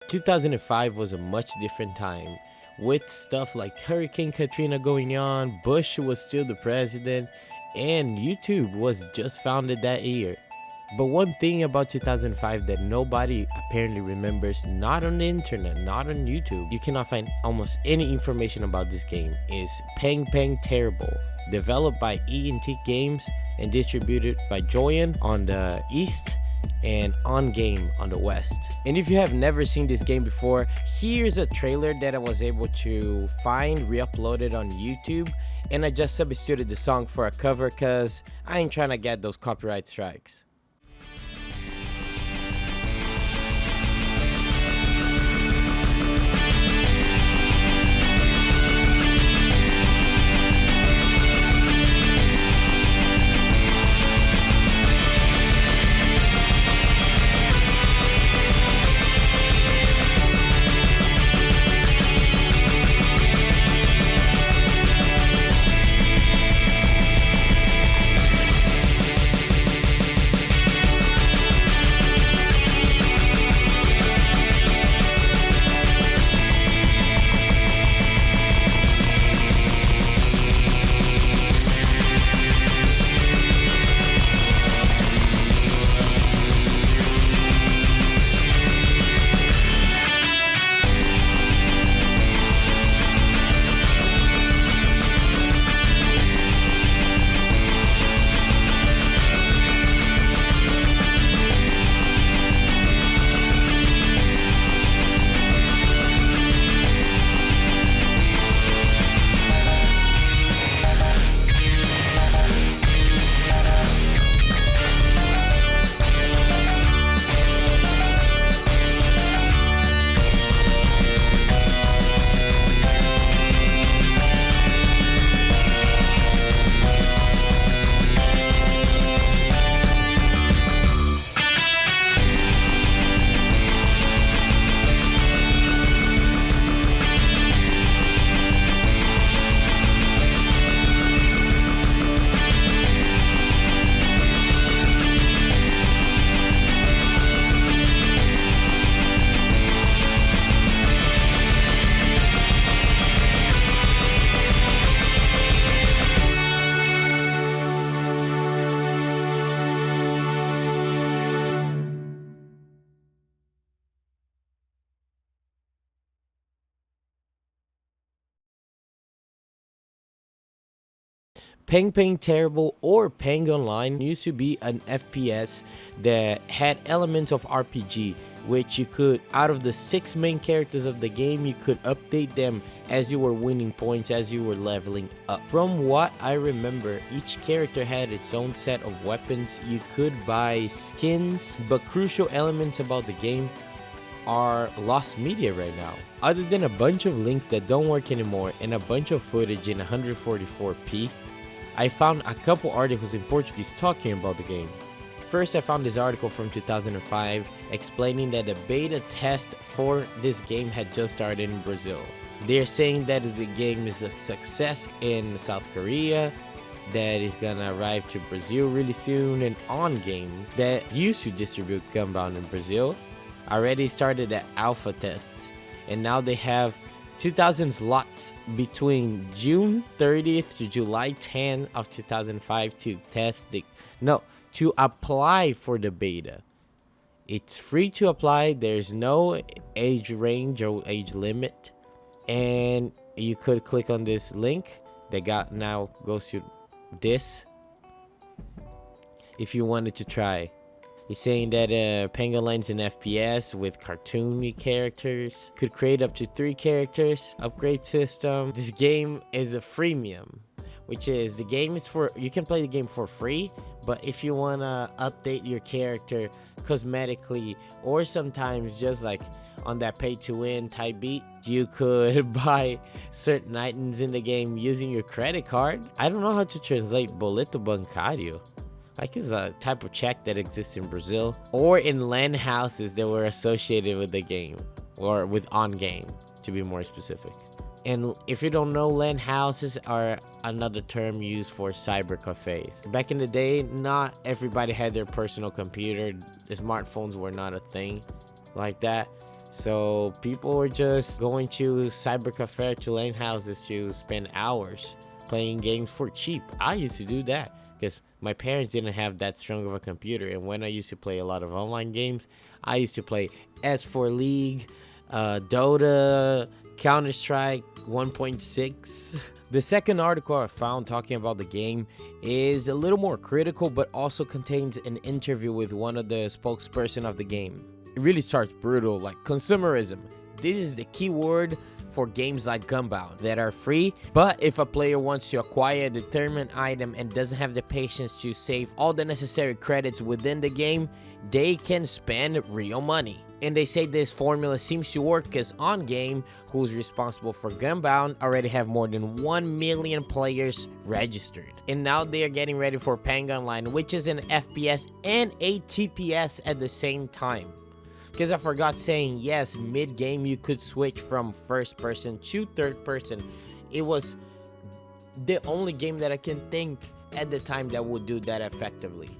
2005 was a much different time, with stuff like Hurricane Katrina going on, Bush was still the president, and YouTube was just founded that year. But one thing about 2005 that nobody apparently remembers, not on the internet, not on YouTube, you cannot find almost any information about this game, is Pang Pang Terrible, developed by E&T Games and distributed by JoyOn on the east and OnGame on the west. And if you have never seen this game before, here's a trailer that I was able to find re-uploaded on YouTube, and I just substituted the song for a cover because I ain't trying to get those copyright strikes. Pang Pang Terrible or Pang Online used to be an FPS that had elements of RPG, which you could, out of the 6 main characters of the game, you could update them as you were winning points, as you were leveling up. From what I remember, each character had its own set of weapons. You could buy skins, but crucial elements about the game are lost media right now. Other than a bunch of links that don't work anymore and a bunch of footage in 144p, I found a couple articles in Portuguese talking about the game. First, I found this article from 2005 explaining that the beta test for this game had just started in Brazil. They're saying that the game is a success in South Korea, that is gonna arrive to Brazil really soon, and OnGame, that used to distribute Gunbound in Brazil, already started the alpha tests, and now they have 2,000 slots between June 30th to July 10th of 2005 to to apply for the beta. It's free to apply. There's no age range or age limit, and you could click on this link that now goes to this if you wanted to try. He's saying that Pang Online's an FPS with cartoony characters. Could create up to 3 characters. Upgrade system. This game is a freemium, which is the game is for, you can play the game for free, but if you want to update your character cosmetically, or sometimes just like on that pay to win type beat, you could buy certain items in the game using your credit card. I don't know how to translate boleto bancário. Like, it's a type of check that exists in Brazil, or in LAN houses that were associated with the game, or with OnGame, to be more specific. And if you don't know, LAN houses are another term used for cyber cafes. Back in the day, not everybody had their personal computer. The smartphones were not a thing like that. So people were just going to cyber cafe to LAN houses to spend hours playing games for cheap. I used to do that because my parents didn't have that strong of a computer, and when I used to play a lot of online games, I used to play S4 League, Dota, Counter-Strike 1.6. The second article I found talking about the game is a little more critical, but also contains an interview with one of the spokesperson of the game. It really starts brutal, like consumerism. This is the key word for games like Gunbound that are free, but if a player wants to acquire a determined item and doesn't have the patience to save all the necessary credits within the game, they can spend real money. And they say this formula seems to work because OnGame, who's responsible for Gunbound, already have more than 1 million players registered. And now they are getting ready for Pang Online, which is an FPS and a TPS at the same time. Because I forgot saying, yes, mid-game you could switch from first person to third person. It was the only game that I can think at the time that would do that effectively.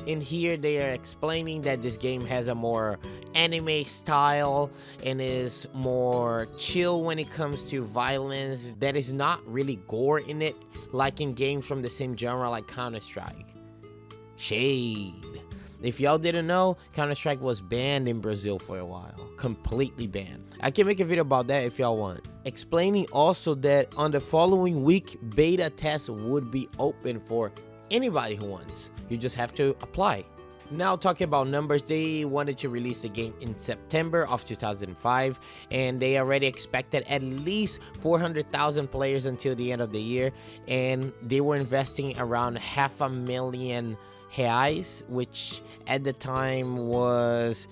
In here they are explaining that this game has a more anime style and is more chill when it comes to violence. That is not really gore in it like in games from the same genre like Counter-Strike. Shade. If y'all didn't know, Counter-Strike was banned in Brazil for a while. Completely banned. I can make a video about that if y'all want. Explaining also that on the following week, beta tests would be open for anybody who wants. You just have to apply. Now talking about numbers, they wanted to release the game in September of 2005, and they already expected at least 400,000 players until the end of the year, and they were investing around $500,000 reais, which at the time was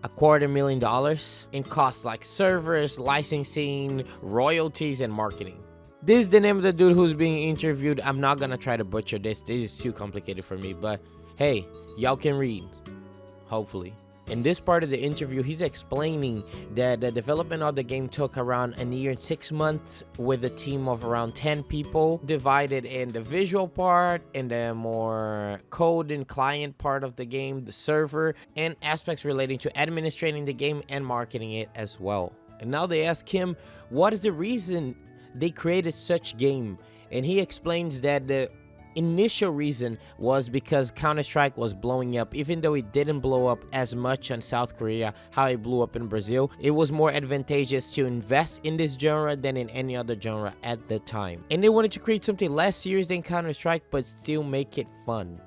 $250,000 in costs like servers, licensing, royalties, and marketing. This is the name of the dude who's being interviewed. I'm not gonna try to butcher this. This is too complicated for me, but hey, y'all can read, hopefully. In this part of the interview, he's explaining that the development of the game took around a year and 6 months with a team of around 10 people, divided in the visual part, in the more code and client part of the game, the server, and aspects relating to administrating the game and marketing it as well. And now they ask him, what is the reason they created such game? And he explains that the initial reason was because Counter-Strike was blowing up. Even though it didn't blow up as much in South Korea how it blew up in Brazil, it was more advantageous to invest in this genre than in any other genre at the time. And they wanted to create something less serious than Counter-Strike but still make it fun.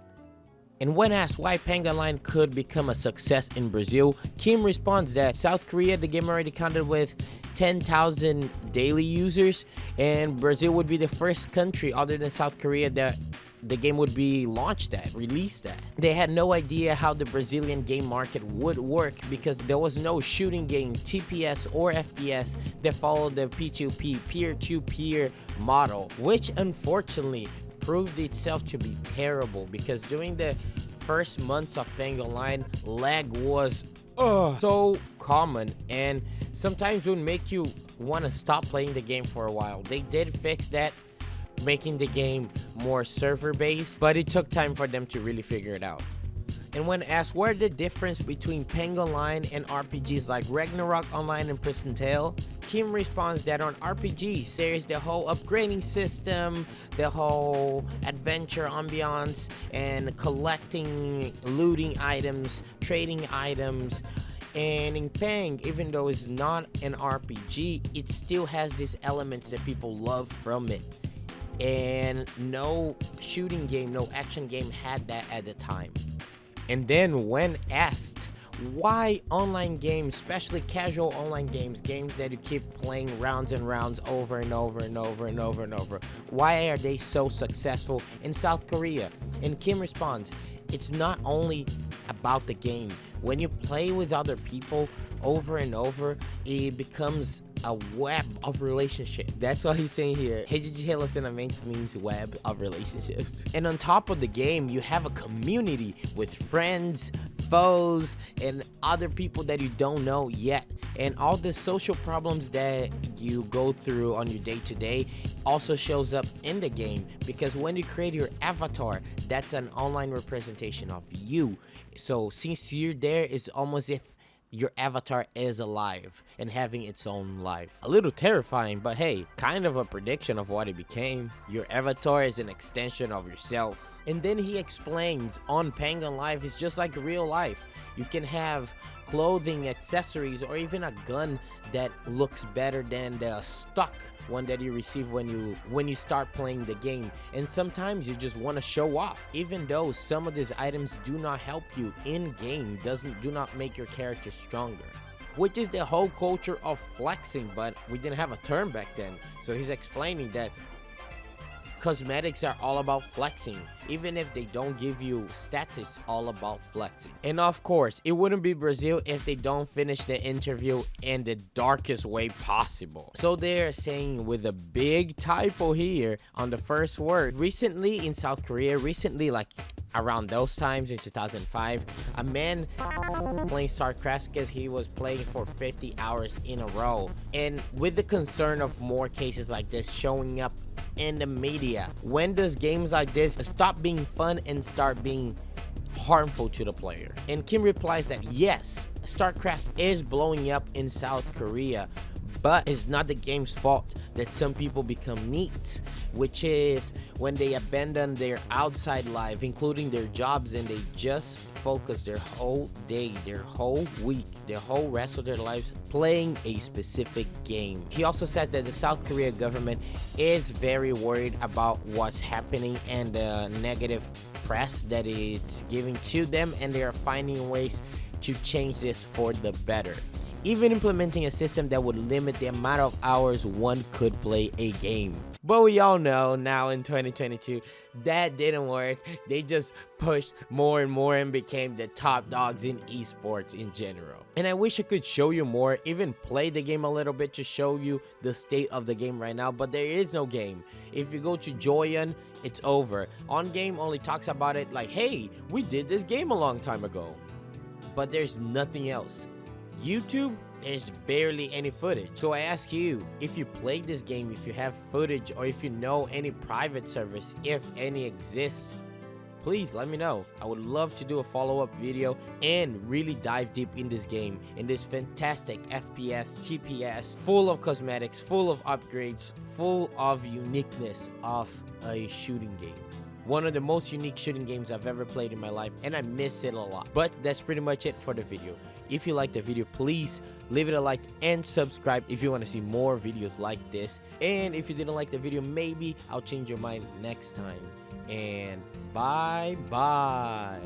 And when asked why Pang Online could become a success in Brazil, Kim responds that South Korea, the game already counted with 10,000 daily users, and Brazil would be the first country other than South Korea that the game would be launched at, released at. They had no idea how the Brazilian game market would work because there was no shooting game, TPS or FPS that followed the P2P, peer-to-peer model, which unfortunately proved itself to be terrible because during the first months of Pang Online, lag was so common and sometimes would make you want to stop playing the game for a while. They did fix that, making the game more server based, but it took time for them to really figure it out. And when asked what the difference between Pang Online and RPGs like Ragnarok Online and Prison Tale, Kim responds that on RPGs there is the whole upgrading system, the whole adventure ambiance, and collecting, looting items, trading items. And in Pang, even though it's not an RPG, it still has these elements that people love from it. And no shooting game, no action game had that at the time. And then when asked why online games, especially casual online games, games that you keep playing rounds and rounds over and over and over and over and over, why are they so successful in South Korea? And Kim responds, it's not only about the game. When you play with other people over and over, it becomes a web of relationship. That's what he's saying here. Rede de relacionamentos means web of relationships. And on top of the game, you have a community with friends, foes, and other people that you don't know yet. And all the social problems that you go through on your day-to-day also shows up in the game, because when you create your avatar, that's an online representation of you. So since you're there, it's almost if your avatar is alive and having its own life. A little terrifying, but hey, kind of a prediction of what it became. Your avatar is an extension of yourself. And then he explains on Penguin Life is just like real life. You can have clothing, accessories, or even a gun that looks better than the stock one that you receive when you start playing the game. And sometimes you just want to show off, even though some of these items do not help you in game, do not make your character stronger, which is the whole culture of flexing. But we didn't have a term back then, so he's explaining that cosmetics are all about flexing. Even if they don't give you stats, it's all about flexing. And of course, it wouldn't be Brazil if they don't finish the interview in the darkest way possible. So they're saying with a big typo here on the first word. Recently in South Korea, like around those times in 2005, a man playing StarCraft because he was playing for 50 hours in a row. And with the concern of more cases like this showing up in the media, when does games like this stop being fun and start being harmful to the player? And Kim replies that yes, StarCraft is blowing up in South Korea, but it's not the game's fault that some people become neat, which is when they abandon their outside life, including their jobs, and they just focus their whole day, their whole week, their whole rest of their lives playing a specific game. He also says that the South Korea government is very worried about what's happening and the negative press that it's giving to them, and they are finding ways to change this for the better, even implementing a system that would limit the amount of hours one could play a game. But we all know now in 2022 that didn't work. They just pushed more and more and became the top dogs in esports in general. And I wish I could show you more, even play the game a little bit to show you the state of the game right now, but there is no game. If you go to JoyOn, it's over. OnGame only talks about it like, hey, we did this game a long time ago, but there's nothing else. YouTube, there's barely any footage. So I ask you, if you played this game, if you have footage, or if you know any private service, if any exists, please let me know. I would love to do a follow-up video and really dive deep in this game, in this fantastic FPS, TPS, full of cosmetics, full of upgrades, full of uniqueness of a shooting game. One of the most unique shooting games I've ever played in my life, and I miss it a lot. But that's pretty much it for the video. If you liked the video, please leave it a like and subscribe if you want to see more videos like this. And if you didn't like the video, maybe I'll change your mind next time. And bye bye.